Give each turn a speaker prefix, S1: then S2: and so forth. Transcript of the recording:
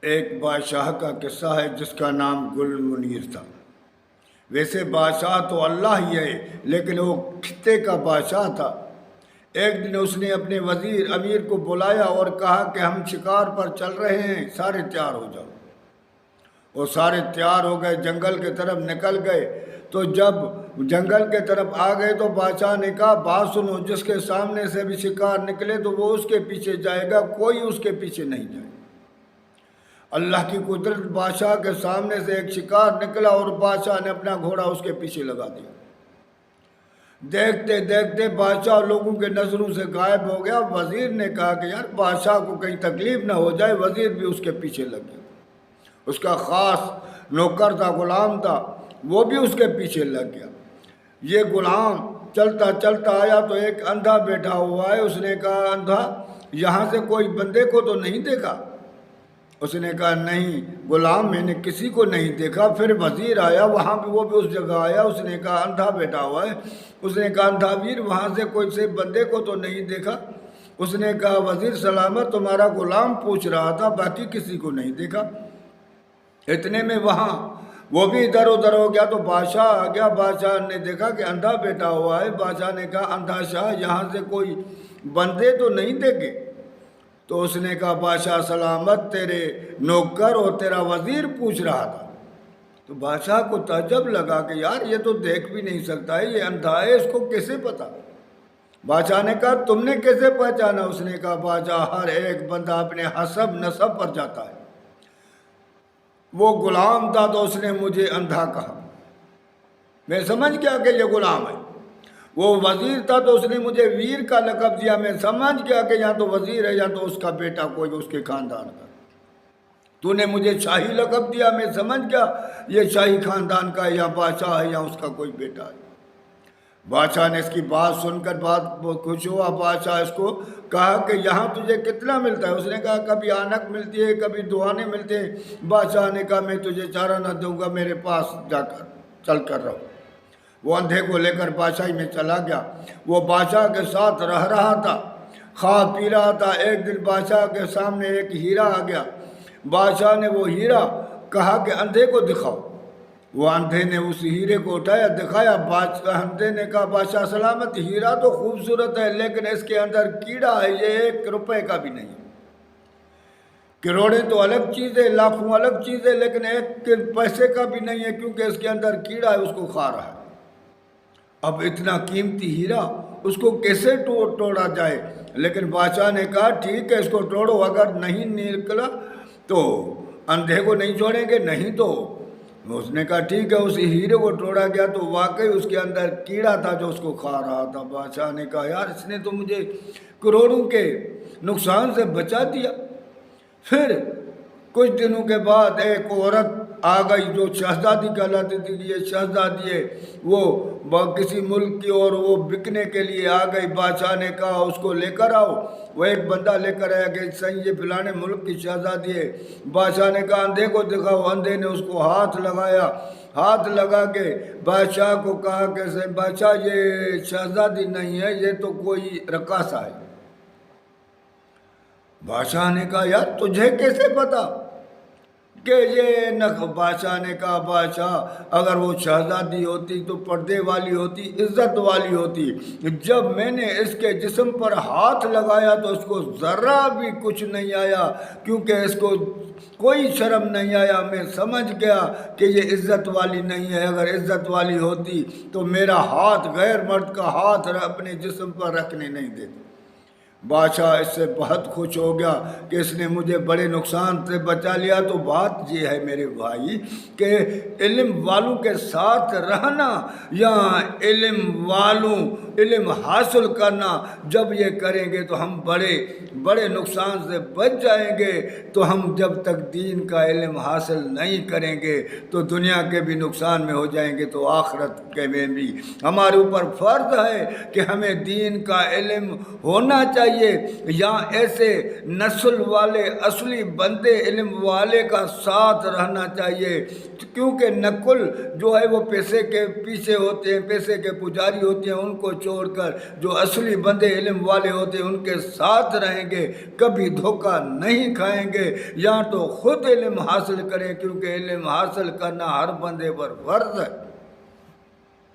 S1: ایک بادشاہ کا قصہ ہے جس کا نام گل منیر تھا۔ ویسے بادشاہ تو اللہ ہی ہے، لیکن وہ خطے کا بادشاہ تھا۔ ایک دن اس نے اپنے وزیر امیر کو بلایا اور کہا کہ ہم شکار پر چل رہے ہیں، سارے تیار ہو جاؤ۔ وہ سارے تیار ہو گئے، جنگل کی طرف نکل گئے۔ تو جب جنگل کی طرف آ گئے تو بادشاہ نے کہا بات سنو، جس کے سامنے سے بھی شکار نکلے تو وہ اس کے پیچھے جائے گا، کوئی اس کے پیچھے نہیں جائے۔ اللہ کی قدرت، بادشاہ کے سامنے سے ایک شکار نکلا اور بادشاہ نے اپنا گھوڑا اس کے پیچھے لگا دیا۔ دیکھتے دیکھتے بادشاہ لوگوں کے نظروں سے غائب ہو گیا۔ وزیر نے کہا کہ یار بادشاہ کو کہیں تکلیف نہ ہو جائے، وزیر بھی اس کے پیچھے لگ گیا۔ اس کا خاص نوکر تھا، غلام تھا، وہ بھی اس کے پیچھے لگ گیا۔ یہ غلام چلتا چلتا آیا تو ایک اندھا بیٹھا ہوا ہے۔ اس نے کہا اندھا، یہاں سے کوئی بندے کو تو نہیں دیکھا؟ اس نے کہا نہیں غلام، میں نے کسی کو نہیں دیکھا۔ پھر وزیر آیا، وہاں بھی وہ بھی اس جگہ آیا۔ اس نے کہا اندھا بیٹھا ہوا ہے۔ اس نے کہا اندھا ویر، وہاں سے کوئی سے بندے کو تو نہیں دیکھا؟ اس نے کہا وزیر سلامت، تمہارا غلام پوچھ رہا تھا، باقی کسی کو نہیں دیکھا۔ اتنے میں وہاں وہ بھی ادھر ادھر ہو گیا تو بادشاہ آ گیا۔ بادشاہ نے دیکھا کہ اندھا بیٹھا ہوا ہے۔ بادشاہ نے کہا اندھا شاہ، یہاں سے کوئی بندے تو نہیں دیکھے؟ تو اس نے کہا بادشاہ سلامت، تیرے نوکر اور تیرا وزیر پوچھ رہا تھا۔ تو بادشاہ کو تعجب لگا کہ یار یہ تو دیکھ بھی نہیں سکتا ہے، یہ اندھا ہے، اس کو کیسے پتا؟ بادشاہ نے کہا تم نے کیسے پہچانا؟ اس نے کہا بادشاہ، ہر ایک بندہ اپنے حسب نسب پر جاتا ہے۔ وہ غلام تھا تو اس نے مجھے اندھا کہا، میں سمجھ گیا کہ یہ غلام ہے۔ وہ وزیر تھا تو اس نے مجھے ویر کا لقب دیا، میں سمجھ گیا کہ یا تو وزیر ہے یا تو اس کا بیٹا کوئی اس کے خاندان کا۔ تو نے مجھے شاہی لقب دیا، میں سمجھ گیا یہ شاہی خاندان کا ہے یا بادشاہ ہے یا اس کا کوئی بیٹا ہے۔ بادشاہ نے اس کی بات سن کر بہت خوش ہوا۔ بادشاہ اس کو کہا کہ یہاں تجھے کتنا ملتا ہے؟ اس نے کہا کبھی آنک ملتی ہے، کبھی دوانے ملتے ہیں۔ بادشاہ نے کہا میں تجھے چارہ نہ دوں گا، میرے پاس جا کر چل کر رہو۔ وہ اندھے کو لے کر بادشاہی میں چلا گیا۔ وہ بادشاہ کے ساتھ رہ رہا تھا، کھا پی رہا تھا۔ ایک دن بادشاہ کے سامنے ایک ہیرا آ گیا۔ بادشاہ نے وہ ہیرا کہا کہ اندھے کو دکھاؤ۔ وہ اندھے نے اس ہیرے کو اٹھایا، دکھایا۔ اندھے نے کہا بادشاہ سلامت، ہیرا تو خوبصورت ہے لیکن اس کے اندر کیڑا ہے، یہ 1 روپے کا بھی نہیں۔ کروڑیں تو الگ چیز ہے، لاکھوں الگ چیز ہے، لیکن 1 پیسے کا بھی نہیں ہے کیونکہ اس کے اندر کیڑا ہے، اس کو کھا رہا ہے۔ اب اتنا قیمتی ہیرا اس کو کیسے توڑا جائے؟ لیکن بادشاہ نے کہا ٹھیک ہے اس کو توڑو، اگر نہیں نکلا تو اندھے کو نہیں چھوڑیں گے، نہیں تو۔ اس نے کہا ٹھیک ہے، اس ہیرے کو توڑا گیا تو واقعی اس کے اندر کیڑا تھا جو اس کو کھا رہا تھا۔ بادشاہ نے کہا یار اس نے تو مجھے کروڑوں کے نقصان سے بچا دیا۔ پھر کچھ دنوں کے بعد ایک عورت آ گئی جو شہزادی کہلاتی تھی۔ یہ شہزادی ہے، وہ کسی ملک کی، اور وہ بکنے کے لیے آ گئی۔ بادشاہ نے کہا اس کو لے کر آؤ۔ وہ ایک بندہ لے کر آیا کہ صحیح یہ فلانے ملک کی شہزادی ہے۔ بادشاہ نے کہا اندھے کو دکھاؤ۔ اندھے نے اس کو ہاتھ لگایا، ہاتھ لگا کے بادشاہ کو کہا کہ بادشاہ یہ شہزادی نہیں ہے، یہ تو کوئی رقاصہ ہے۔ بادشاہ نے کہا یار تجھے کیسے پتا کہ یہ بادشاہ نے کہا بادشاہ اگر وہ شہزادی ہوتی تو پردے والی ہوتی، عزت والی ہوتی۔ جب میں نے اس کے جسم پر ہاتھ لگایا تو اس کو ذرا بھی کچھ نہیں آیا، کیونکہ اس کو کوئی شرم نہیں آیا۔ میں سمجھ گیا کہ یہ عزت والی نہیں ہے، اگر عزت والی ہوتی تو میرا ہاتھ غیر مرد کا ہاتھ اپنے جسم پر رکھنے نہیں دیتی۔ بادشاہ اس سے بہت خوش ہو گیا کہ اس نے مجھے بڑے نقصان سے بچا لیا۔ تو بات یہ ہے میرے بھائی کہ علم والوں کے ساتھ رہنا یا علم حاصل کرنا، جب یہ کریں گے تو ہم بڑے نقصان سے بچ جائیں گے۔ تو ہم جب تک دین کا علم حاصل نہیں کریں گے تو دنیا کے بھی نقصان میں ہو جائیں گے، تو آخرت کے میں بھی۔ ہمارے اوپر فرض ہے کہ ہمیں دین کا علم ہونا چاہیے۔ چاہیے یہاں ایسے نسل والے اصلی بندے علم والے کا ساتھ رہنا چاہیے، کیونکہ نقل جو ہے وہ پیسے کے پیچھے ہوتے ہیں، پیسے کے پجاری ہوتے ہیں، ان کو چھوڑ کر جو اصلی بندے علم والے ہوتے ہیں ان کے ساتھ رہیں گے، کبھی دھوکہ نہیں کھائیں گے۔ یا تو خود علم حاصل کریں، کیونکہ علم حاصل کرنا ہر بندے پر فرض ہے۔